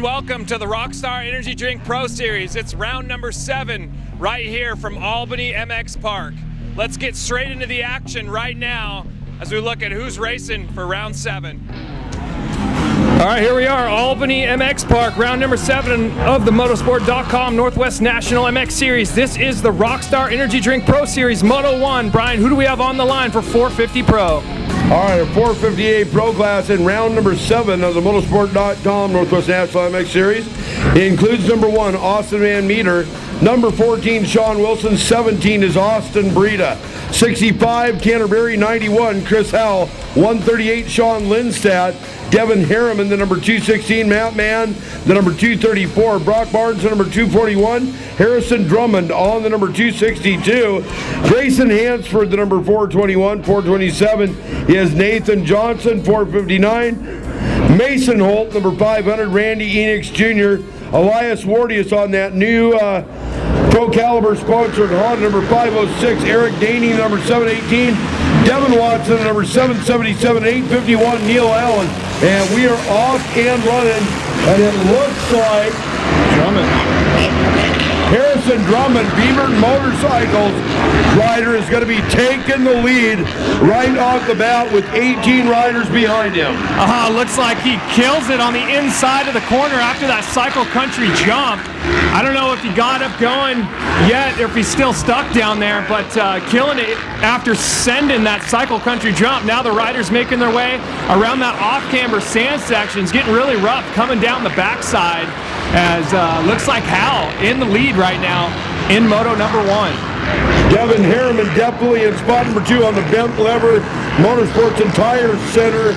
and welcome to the Rockstar Energy Drink Pro Series. It's round number 7 right here from Albany MX Park. Let's get straight into the action right now as we look at who's racing for round 7. All right, here we are, Albany MX Park, round number 7 of the Motorsport.com Northwest National MX Series. This is the Rockstar Energy Drink Pro Series Moto 1. Brian, who do we have on the line for 450 Pro? All right, a 458 Pro class in round number 7 of the Motorsport.com Northwest National MX Series. It includes number 1, Austin Van Meter. Number 14, Sean Wilson. 17 is Austin Breida. 65, Canterbury. 91, Chris Howell. 138, Sean Lindstad. Devin Harriman, the number 216, Matt Mann, the number 234, Brock Barnes, the number 241, Harrison Drummond on the number 262, Grayson Hansford, the number 421, 427 is Nathan Johnson, 459, Mason Holt, number 500, Randy Enix Jr., Elias Wardius on that new Pro Caliber sponsored Honda, number 506, Eric Daney, number 718, Devin Watson, number 777, 851, Neil Allen. And we are off and running, and it looks like Harrison Drummond, Beaver Motorcycles rider, is going to be taking the lead right off the bat with 18 riders behind him. Looks like he kills it on the inside of the corner after that cycle country jump. I don't know if he got up going yet or if he's still stuck down there, but killing it after sending that cycle country jump. Now the riders making their way around that off-camber sand section. It's getting really rough coming down the backside as looks like Hal in the lead right now in Moto number 1. Devin Harriman definitely in spot number 2 on the bent lever Motorsports and Tire Center.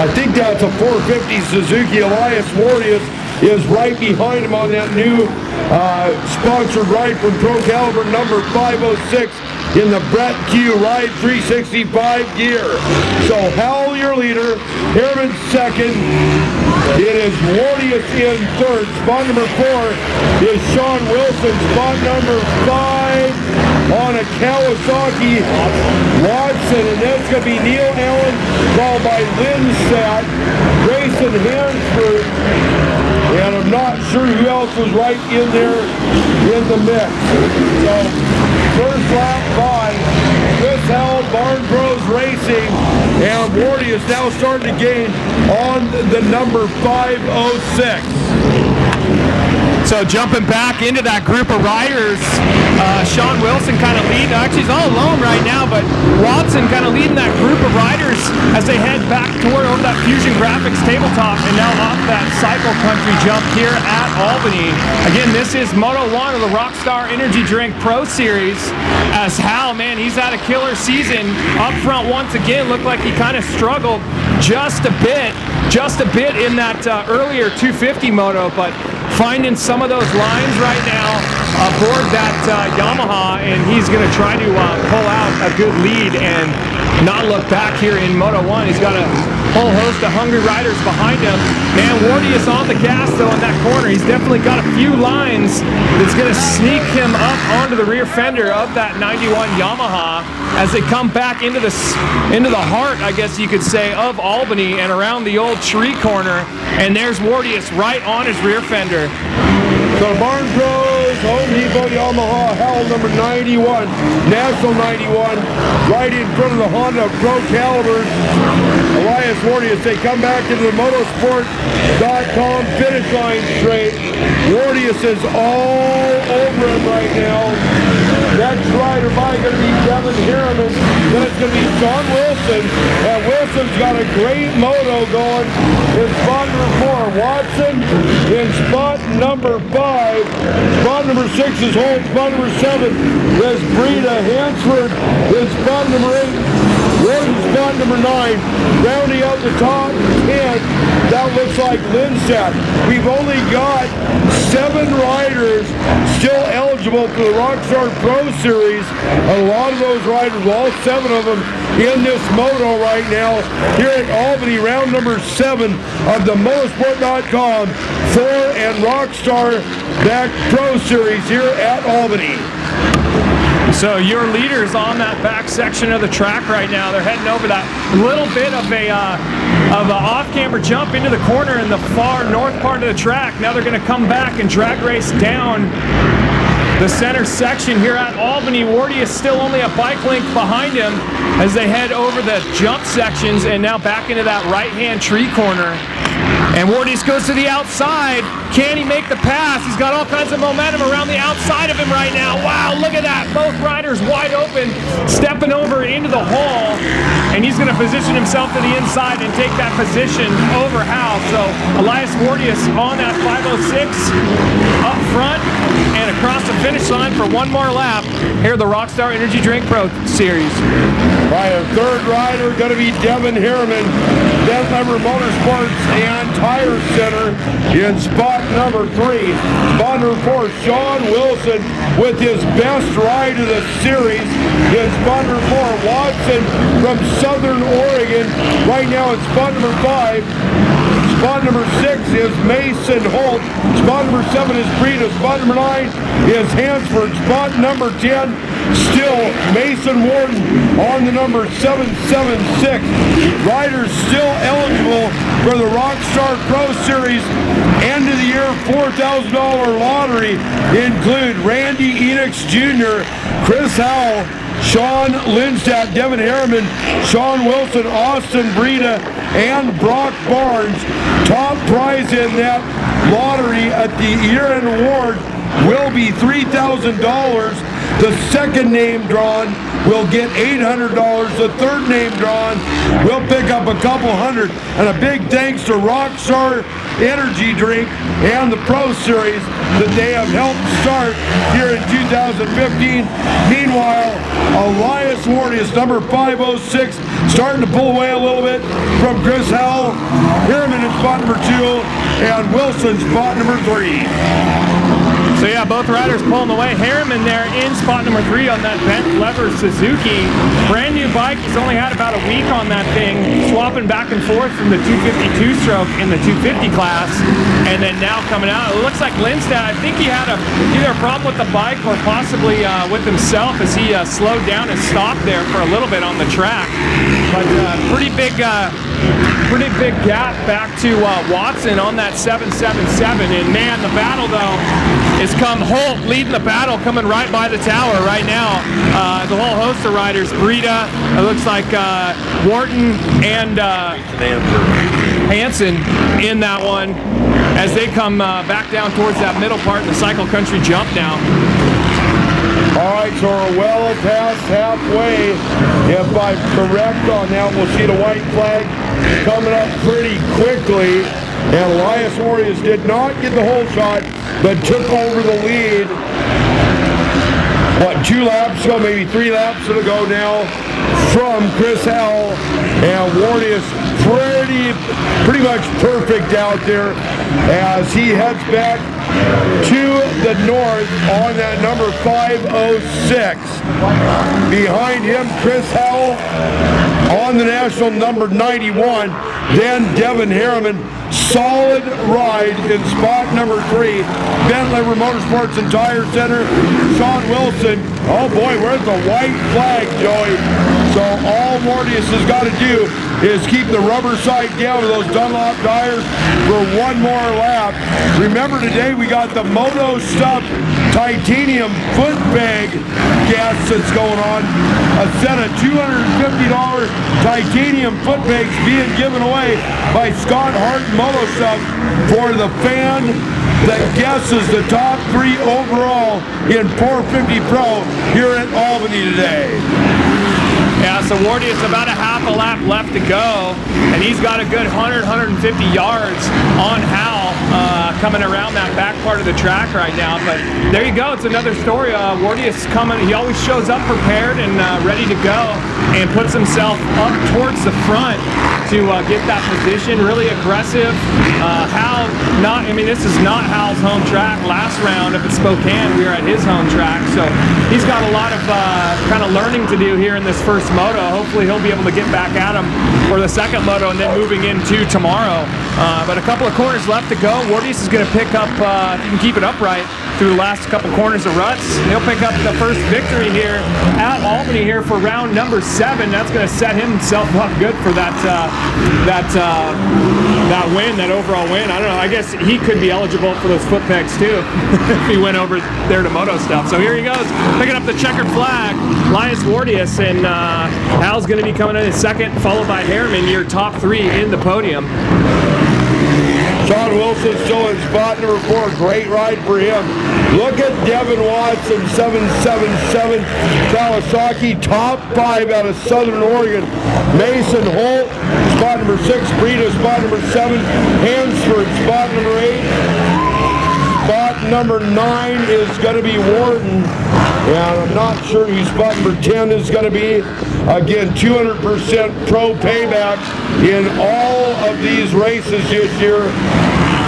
I think that's a 450 Suzuki. Elias Wardius is right behind him on that new sponsored ride from Pro Caliber, number 506 in the Brett Q Ride 365 gear. So Howell, your leader, Harriman second. It is Wardius in third. Spot number 4 is Sean Wilson. Spot number 5 on a Kawasaki Watson, and that's going to be Neil Allen, followed by Lindstad, Grayson Hansford, and I'm not sure who else was right in there in the mix. So first lap by Chris Howell, Barn Bros Racing, and Wardius now starting to gain on the number 506. So jumping back into that group of riders, Sean Wilson kind of leading, actually he's all alone right now, but Watson kind of leading that group of riders as they head back toward over that Fusion Graphics tabletop and now off that cycle country jump here at Albany. Again, this is Moto 1 of the Rockstar Energy Drink Pro Series as Hal, man, he's had a killer season. Up front once again, looked like he kind of struggled just a bit in that earlier 250 moto, but finding some of those lines right now aboard that Yamaha, and he's going to try to pull out a good lead and not look back here in Moto 1. He's got a whole host of hungry riders behind him. Man, Wardius on the gas though in that corner. He's definitely got a few lines that's going to sneak him up onto the rear fender of that 91 Yamaha as they come back into the heart, I guess you could say, of Albany and around the old tree corner. And there's Wardius right on his rear fender. So Barn Bros, Home Depot Yamaha, Howell number 91, National 91, right in front of the Honda Pro Calibers. Elias Wardius, they come back into the Motorsport.com finish line straight. Wardius is all over him right now. Next rider by going to be Devin Harriman. Then it's going to be Sean Wilson. And Wilson's got a great moto going in spot number 4. Watson in spot number 5. Spot number 6 is Holt. Spot number 7 is Breida. Hansford in spot number 8. Warden spot number 9, rounding out the top 10, that looks like Lindstad. We've only got 7 riders still eligible for the Rockstar Pro Series. A lot of those riders, all 7 of them, in this moto right now here at Albany, round number 7 of the Motorsport.com 4 and Rockstar back Pro Series here at Albany. So your leaders on that back section of the track right now, they're heading over that little bit of a off-camber jump into the corner in the far north part of the track. Now they're going to come back and drag race down the center section here at Albany. Wardy is still only a bike length behind him as they head over the jump sections and now back into that right-hand tree corner. And Wardy's goes to the outside. Can he make the pass? He's got all kinds of momentum around the outside of him right now. Wow, look at that. Both riders wide open, stepping over into the hole. And he's going to position himself to the inside and take that position over Hal. So Elias Wardius on that 506 up front and across the finish line for one more lap here at the Rockstar Energy Drink Pro Series. Right, our third rider going to be Devin Harriman, Denver Motorsports and Tire Center in spot number 3. Spot number 4, Sean Wilson with his best ride of the series. In spot number 4, Watson from Southern Oregon. Right now in spot number 5. Spot number 6 is Mason Holt. Spot number 7 is Breida. Spot number 9 is Hansford. Spot number 10, still Mason Warden on the number 776. Riders still eligible for the Rockstar Pro Series end of the year $4,000 lottery include Randy Enix Jr., Chris Howell, Sean Lindstadt, Devin Harriman, Sean Wilson, Austin Breida, and Brock Barnes. Top prize in that lottery at the year-end award will be $3,000. The second name drawn will get $800. The third name drawn will pick up a couple hundred. And a big thanks to Rockstar Energy Drink and the Pro Series that they have helped start here in 2015. Meanwhile, Elias Wardius, number 506, starting to pull away a little bit from Chris Howell. Harriman in spot number 2 and Wilson spot number 3. So yeah, both riders pulling away. Harriman there in spot number 3 on that bent lever Suzuki. Brand new bike. He's only had about a week on that thing, swapping back and forth from the 252 stroke in the 250 class, and then now coming out. It looks like Lindstadt, I think he had either a problem with the bike or possibly with himself as he slowed down and stopped there for a little bit on the track. But pretty big gap back to Watson on that 777. And man, the battle though is come Holt leading the battle, coming right by the tower right now. The whole host of riders, Breida, it looks like Wharton and Hansen in that one as they come back down towards that middle part in the cycle country jump now. All right, so we're well past halfway. If I'm correct on that, we'll see the white flag coming up pretty quickly. And Elias Wardius did not get the whole shot, but took over the lead. What, 2 laps ago, maybe 3 laps ago now from Chris Howell. And Wardius pretty much perfect out there as he heads back to the north on that number 506. Behind him, Chris Howell on the national number 91. Then Devin Harriman, solid ride in spot number 3. Bentley Motorsports and Tire Center, Sean Wilson. Oh boy, where's the white flag, Joey? So all Wardius has got to do is keep the rubber side down with those Dunlop tires for one more lap. Remember today we got the Moto stuff titanium foot bag gas that's going on. A set of $250 titanium foot bags being given away by Scott Hart Moto stuff for the fan that guesses the top 3 overall in 450 Pro here at Albany today. Yeah, so Wardius about a half a lap left to go, and he's got a good 100-150 yards on Hal coming around that back part of the track right now. But there you go, it's another story. Wardius coming, he always shows up prepared and ready to go and puts himself up towards the front to get that position, really aggressive. Hal, this is not Hal's home track. Last round up at Spokane, we were at his home track, so he's got a lot of kind of learning to do here in this first moto. Hopefully he'll be able to get back at him for the second moto and then moving into tomorrow. But a couple of corners left to go. Wardius is going to pick up, if he can keep it upright, through the last couple corners of ruts. He'll pick up the first victory here at Albany here for round number 7. That's going to set himself up good for that win, that overall win. I don't know. I guess he could be eligible for those foot pegs too if he went over there to Moto stuff. So here he goes, picking up the checkered flag. Linus Wardius, and Hal's going to be coming in second, followed by Harriman, your top 3 in the podium. Sean Wilson still in spot number 4. Great ride for him. Look at Devin Watson, 777. Kawasaki, top 5 out of Southern Oregon. Mason Holt, spot number 6. Brita, spot number 7. Hansford, spot number 8. Spot number 9 is going to be Warden. And I'm not sure who spot number 10 is going to be. Again, 200% pro payback in all of these races this year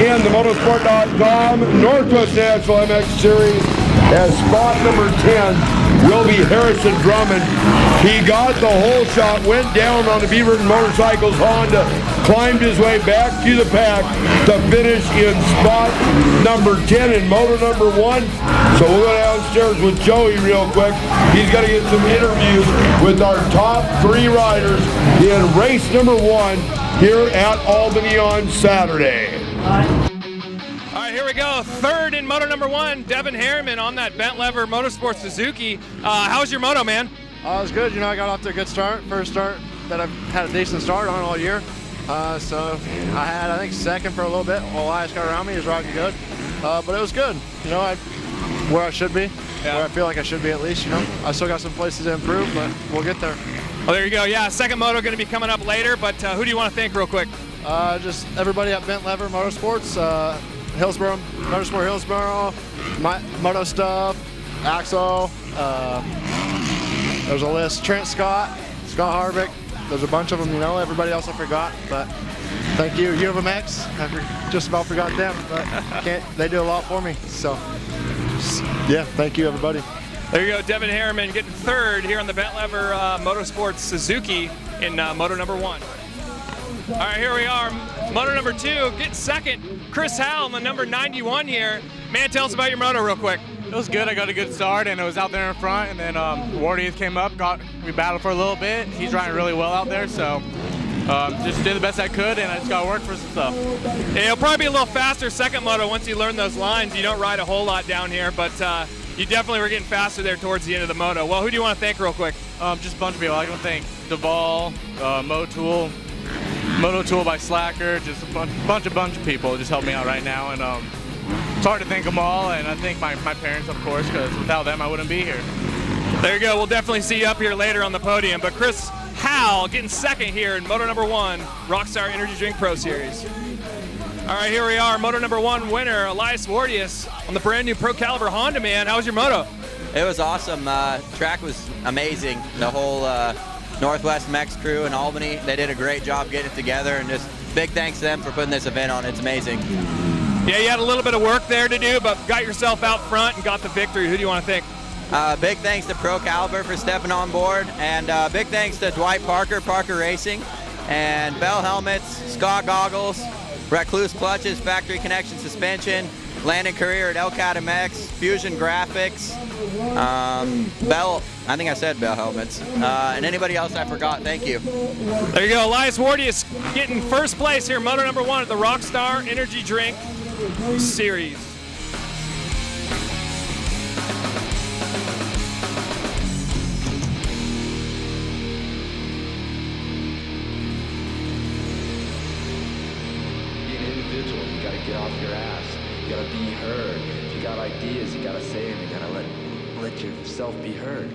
in the motorsport.com Northwest National MX Series. As spot number 10 will be Harrison Drummond. He got the whole shot, went down on the Beaverton Motorcycles Honda, climbed his way back to the pack to finish in spot number 10 in moto number 1. So we'll go downstairs with Joey real quick. He's got to get some interviews with our top 3 riders in race number 1 here at Albany on Saturday. All right, here we go. Third in moto number 1, Devin Harriman on that bent lever Motorsport Suzuki. How's your moto, man? It was good. You know, I got off to a good start. First start that I've had a decent start on all year. So I had, I think, second for a little bit while Elias got around me. He was rocking good. But it was good. You know, where I should be, where I feel like I should be at least, you know. I still got some places to improve, but we'll get there. Well, there you go. Yeah, second moto going to be coming up later, but who do you want to thank real quick? Just everybody at Bent Lever Motorsports, Hillsboro, Motorsport Hillsboro, Moto Stuff, Axo, there's a list, Trent Scott, Scott Harvick, there's a bunch of them, you know, everybody else I forgot, but thank you, U of MX, I just about forgot them, but they do a lot for me, so yeah, thank you everybody. There you go, Devin Harriman getting third here on the Bent Lever Motorsports Suzuki in moto number 1. All right, here we are, moto number 2, getting second, Chris Howell in the number 91 here. Man, tell us about your moto real quick. It was good. I got a good start, and it was out there in front, and then Wardius came up, we battled for a little bit. He's riding really well out there, so just did the best I could, and I just got to work for some stuff. Yeah, it'll probably be a little faster second moto once you learn those lines. You don't ride a whole lot down here, but you definitely were getting faster there towards the end of the moto. Well, who do you want to thank real quick? Just a bunch of people. I want to thank Duvall, Moto Tool by Slacker, just a bunch of people just helped me out right now, and it's hard to thank them all, and I thank my parents, of course, because without them I wouldn't be here. There you go. We'll definitely see you up here later on the podium. But Chris Howell getting second here in moto number 1, Rockstar Energy Drink Pro Series. All right, here we are, moto number 1 winner, Elias Wardius on the brand new Pro Caliber Honda, man. How was your moto? It was awesome. Track was amazing. The whole Northwest MX crew in Albany, they did a great job getting it together, and just big thanks to them for putting this event on. It's amazing. Yeah, you had a little bit of work there to do, but got yourself out front and got the victory. Who do you want to thank? Big thanks to Pro Caliber for stepping on board, and big thanks to Dwight Parker, Parker Racing, and Bell Helmets, Scott Goggles, Recluse Clutches, Factory Connection Suspension, Landon Career at Elcat MX, Fusion Graphics, Bell, I think I said Bell Helmets, and anybody else I forgot, thank you. There you go, Elias Wardius getting first place here, moto number 1 at the Rockstar Energy Drink Series. Be an individual, you gotta get off your ass. You gotta be heard. If you got ideas, you gotta say them. You gotta let yourself be heard.